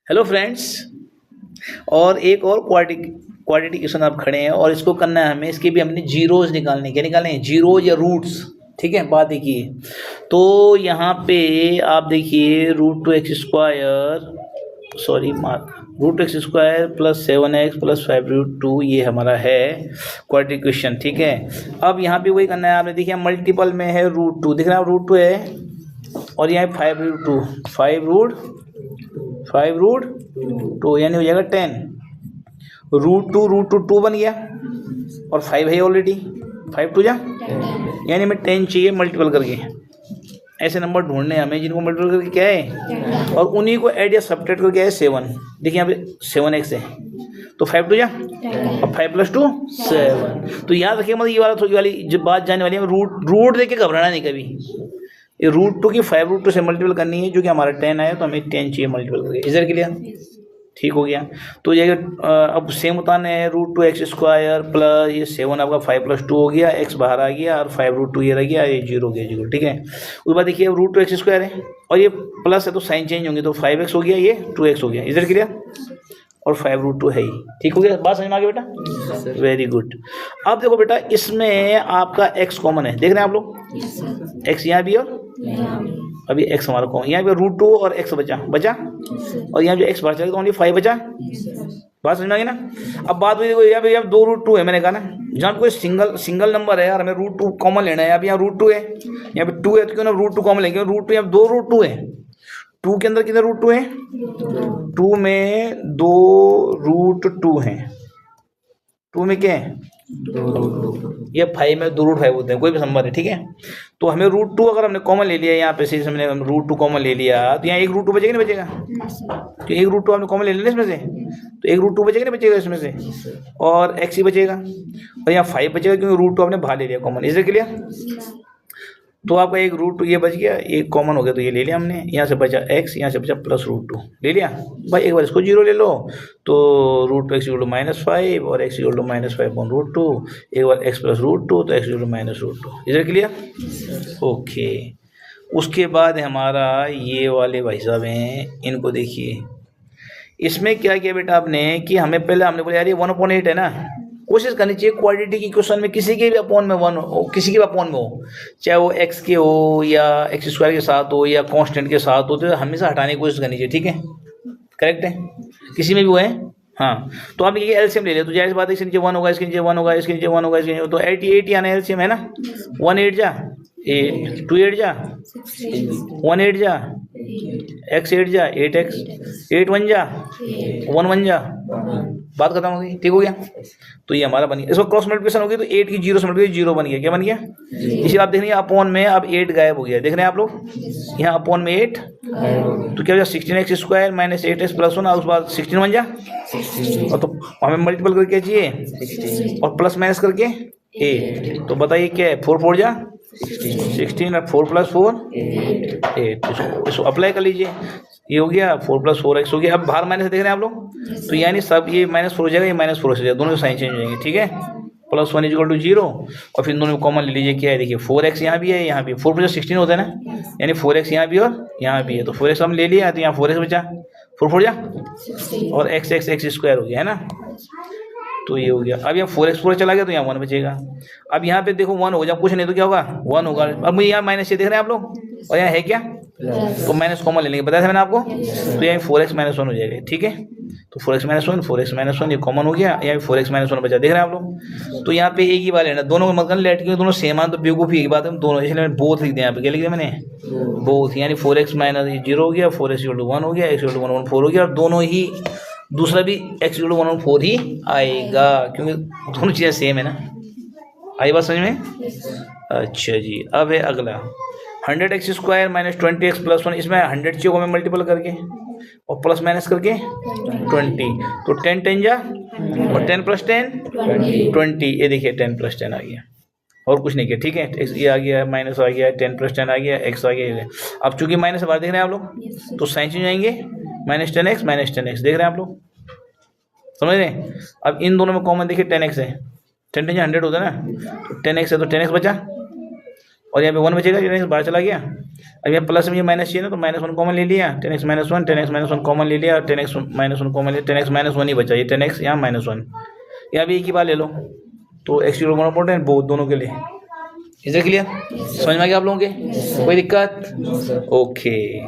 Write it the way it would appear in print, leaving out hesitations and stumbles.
Hello friends. और एक और क्वाड्रेटिक इक्वेशन आप खड़े हैं और इसको करना है हमें। इसके भी हमने जीरोज निकालने, क्या निकालने हैं? जीरोज या रूट्स। ठीक है, बात देखिए। तो यहाँ पे आप देखिए root x square plus 7x plus 5√2 ये हमारा है क्वाड्रेटिक इक्वेशन। ठीक है, अब यहाँ पे वही करना है आपने। देखिए मल्टीपल में है √2, दिख रहा है √2 है, और यहाँ 5√2 5√2 यानी हो जाएगा 10। √2 2 बन गया और 5 है ऑलरेडी। 5 2 जा यानी हमें 10 चाहिए मल्टीपल करके। ऐसे नंबर ढूंढने हमें जिनको मल्टीपल करके क्या है, और उन्हीं को ऐड या सब्ट्रैक्ट करके है 7। देखिए यहाँ पे 7x है तो 5 2 जा और 5 + 2 7। तो याद रखिए, मतलब ये वाला थोड़ी वाली जब बात जाने वाली है, रूट देख के घबराना नहीं कभी। ये √2 की 5√2 से मल्टीपल करनी है, जो कि हमारा 10 आया तो हमें 10 चाहिए मल्टीपल करके। इधर के लिए ठीक हो गया। तो ये अब सेम उतारना है √2x² प्लस ये 7 आपका 5 + 2 हो गया, x बाहर आ गया और 5√2 ये रह गया, ये 0 हो गया 0। ठीक है, उसके बाद देखिए अब √2x² है और ये प्लस है तो साइन चेंज होंगे, तो 5x हो गया, ये 2x हो गया। इधर के लिए और 5√2 है ही। ठीक हो गया, बात समझ में आ गई बेटा? Very good. अब देखो बेटा, इसमें आपका x कॉमन है, देख रहे हैं आप लोग? x यहाँ भी और अभी x हमारा कॉमन, यहाँ पे √2 और x बचा और यहाँ जो x बाहर चला तो ओनली 5 बचा। बात समझ में आ गई ना? अब बात हुई, देखो यहाँ पे 2 √2 है, मैंने कहा ना जहाँ पे कोई सिंगल नंबर है यार, हमें √2 कॉमन लेना है। अब यहाँ √2 है, यहाँ पे 2 है, तो क्यों ना √2 कॉमन लेंगे। √2 यहाँ 2 √2 है, 2 के अंदर कितने √2 है? 2 में 2 √2 है। 2 में क्या है? ये 5 में 2 √5 होते हैं, कोई भी नंबर है। ठीक है, तो हमें √2 अगर हमने कॉमन ले लिया यहाँ पे, से हमने √2 कॉमन ले लिया, तो यहाँ एक √2 बचेगा नहीं बचेगा? तो एक √2 हमने कॉमन ले लिया इसमें से, तो एक √2 बचेगा नहीं बचेगा इसमें से, और x ही बचेगा, और यहाँ 5 बचेगा क्योंकि √2 आपने बाहर ले लिया कॉमन। इसे के लिए तो आपका एक √2 ये बच गया, एक कॉमन हो गया तो ये ले लिया हमने। यहाँ से बचा x, यहाँ से बचा प्लस √2 ले लिया भाई। एक बार इसको 0 ले लो तो √2x -5 और x -5/√2। एक बार x + √2 तो x -√2। इधर क्लियर? ओके। उसके बाद हमारा ये वाले भाई साहब हैं, इनको देखिए। इसमें क्या किया बेटा आपने कि हमें पहले हमने बोला यार ये 1/8 है ना, कोशिश करनी चाहिए क्वाड्रेटिक इक्वेशन में किसी के भी अपॉन में 1 हो, किसी के भी अपॉन में हो, चाहे वो x के हो या x² के साथ हो या कांस्टेंट के साथ हो, तो हमेशा हटाने की कोशिश करनी चाहिए। ठीक है, करेक्ट है, किसी में भी वो है। हाँ, तो आप ये एलसीएम ले ले तो जाहिर बात है, इसके नीचे 1 होगा, इसके नीचे 1 होगा, इसके नीचे 1 होगा, इसके नीचे, तो 80 आना एलसीएम है ना। 1 8 जा 8, 2 8 जा 1 8 जा x 8 जा 8x, 8 1 जा 1 1 जा, बात खत्म हो गई। ठीक हो गया, तो ये हमारा बन गया। इसको क्रॉस मल्टीप्लिकेशन हो गई तो 8 की 0 से मल्टीप्लिकेशन 0 बन गया। क्या बन गया? इसी आप देख रहे हैं अपॉन में अब 8 गायब हो गया, देख रहे हैं आप लोग? यहाँ अपॉन में 8 तो क्या हो गया? 16x² - 8x + 1, उसके बाद 16 बन जा, और तो हमें मल्टीपल करके चाहिए और प्लस माइनस करके 8। तो बताइए क्या है? 4 4 जा 16 और 4 + 4 8। इसको अप्लाई कर लीजिए, ये हो गया 4 + 4x हो गया। अब बाहर माइनस देख रहे हैं आप लोग, तो यानी सब ये -4 हो जाएगा, ये -4 हो जाएगा, दोनों साइन चेंज हो जाएंगे। ठीक है, +1 = 0 और फिर दोनों में कॉमन ले लीजिए। क्या है? देखिए 4x यहाँ भी है, यहाँ भी 4 + 16 होता है ना, यानी 4x यहाँ भी और यहाँ भी है, तो 4x हम ले लिया, तो यहाँ 4x बचा, 4 4 जा और x² हो गया है ना, तो ये हो गया। अब यहाँ 4x पूरा चला गया तो यहाँ 1 बचेगा। अब यहाँ पे देखो 1 हो जाए, कुछ नहीं तो क्या होगा? 1 होगा। अब मुझे यहाँ माइनस ये देख रहे हैं आप लोग, और यहाँ है क्या? तो माइनस कॉमन ले लेंगे, बताया था मैंने आपको, तो यहाँ 4x - 1 हो जाएगा। ठीक है, तो 4x - 1 4x - 1 ये कॉमन हो गया, यहाँ 4x - 1 बचा, देख रहे हैं आप लोग? तो यहाँ पे एक ही बात लेना, दोनों को मत लेट के दोनों सेम आन, तो बेवकूफ़ी की बात है दोनों, इसलिए मैंने बोथ लिख दिया। यहाँ पे क्या लिख दिया मैंने? बोथ, यानी 4x - 0 हो गया, 4x = 1 हो गया, x = 1/4 हो गया, और दोनों ही दूसरा भी x = 1/4 ही आएगा, क्योंकि दोनों चीज़ें सेम है ना। आई बात समझ में? अच्छा जी, अब है अगला 100x² - 20x + 1। इसमें 100 चीज़ों को मैं मल्टीपल करके और प्लस माइनस करके 20, तो 10 10 जा और 10 + 10 20। ये देखिए 10 + 10 आ गया, और कुछ नहीं किया। ठीक है, ये आ गया, माइनस आ गया, 10 + 10 आ गया, x आ गया। अब चूंकि माइनस बाहर देख रहे हैं आप लोग, तो साइन चेंज जाएंगे, -10x देख रहे हैं आप लोग, समझ रहे हैं? अब इन दोनों में कॉमन देखिए 10x है, 10 100 होता है ना, तो 10x है तो 10x बचा, और यहाँ पे 1 बचेगा, 10x बाहर चला गया, अब यहाँ प्लस में ये माइनस चाहिए ना, तो -1 कॉमन ले लिया, 10x - 1, 10x - 1 कॉमन ले लिया, 10x - 1 कॉमन ले, 10x - 1 ही बचा, ये 10x यहाँ -1, यहाँ भी एक ही बात ले लो, तो x यूरो मोनो इम्पोर्टेंट बहुत दोनों के लिए। Is clear? समझ में आ गया आप लोगों के? कोई दिक्कत? ओके।